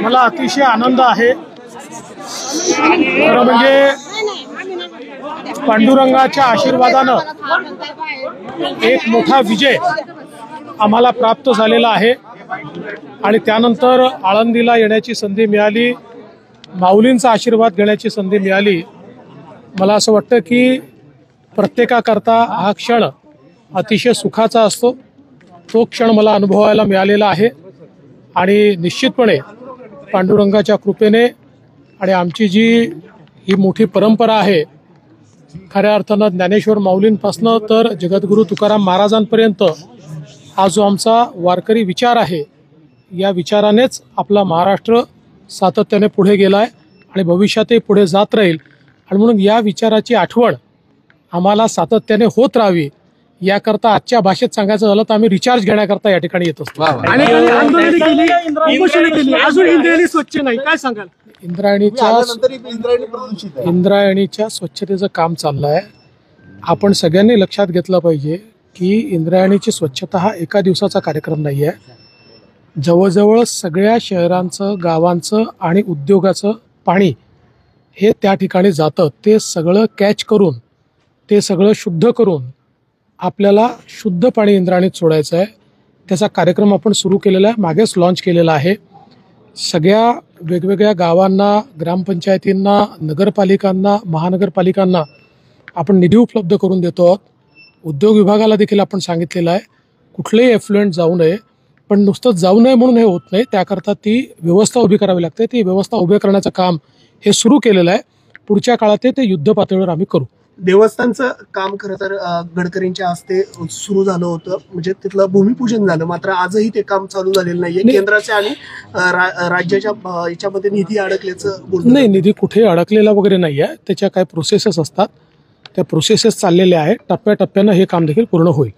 मला अतिशय आनंद आहे। खरं म्हणजे पांडुरंगाच्या आशीर्वादानं एक मोठा विजय आम्हाला प्राप्त झालेला आहे आणि त्यानंतर आळंदीला येण्याची संधी मिळाली, माऊलींचा आशीर्वाद घेण्याची संधी मिळाली। मला असं वाटतं की प्रत्येकाकरता हा क्षण अतिशय सुखाचा असतो। तो क्षण मला अनुभवायला मिळालेला आहे आणि निश्चितपणे पांडुरंगाच्या कृपेने आणि आमची जी ही मोठी परंपरा आहे, खऱ्या अर्थानं ज्ञानेश्वर माऊलींपासनं तर जगद्गुरू तुकाराम महाराजांपर्यंत हा जो आमचा वारकरी विचार आहे, या विचारानेच आपला महाराष्ट्र सातत्याने पुढे गेला आहे आणि भविष्यातही पुढे जात राहील। आणि म्हणून या विचाराची आठवण आम्हाला सातत्याने होत राहावी याकरता आजच्या भाषेत सांगायचं झालं तर आम्ही रिचार्ज घेण्याकरता या ठिकाणी येत असतो। इंद्रायणी स्वच्छ नाही, काय सांगाल? इंद्रायणीच्या स्वच्छतेचं काम चाललं आहे। आपण सगळ्यांनी लक्षात घेतलं पाहिजे की इंद्रायणीची स्वच्छता हा एका दिवसाचा कार्यक्रम नाही आहे। जवळजवळ सगळ्या शहरांचं, गावांचं आणि उद्योगाचं पाणी हे त्या ठिकाणी जातं। ते सगळं कॅच करून, ते सगळं शुद्ध करून आपल्याला शुद्ध पाणी इंद्रायणीत सोडायचं आहे। त्याचा कार्यक्रम आपण सुरू केलेला आहे, मागेच लॉन्च केलेला आहे। सगळ्या वेगवेगळ्या गावांना, ग्रामपंचायतींना, नगरपालिकांना, महानगरपालिकांना आपण निधी उपलब्ध करून देतो आहोत। उद्योग विभागाला देखील आपण सांगितलेलं आहे कुठलेही एफ्लुएंट जाऊ नये, पण नुसतं जाऊ नये म्हणून हे होत नाही, त्याकरता ती व्यवस्था उभी करावी लागते। ती व्यवस्था उभी करण्याचं काम हे सुरू केलेलं आहे। पुढच्या काळात ते युद्ध पातळीवर आम्ही करू। देवस्थानचं काम खरं तर गडकरींच्या हस्ते सुरू झालं होतं, म्हणजे तिथलं भूमिपूजन झालं, मात्र आजही ते काम चालू झालेलं नाहीये। केंद्राच्या आणि राज्याच्या याच्यामध्ये निधी अडकल्याचं बोलतो। नाही, निधी कुठे अडकलेला वगैरे नाही आहे। त्याच्या काही प्रोसेसेस असतात, त्या प्रोसेसेस चाललेल्या आहेत। टप्प्याटप्प्यानं हे काम देखील पूर्ण होईल।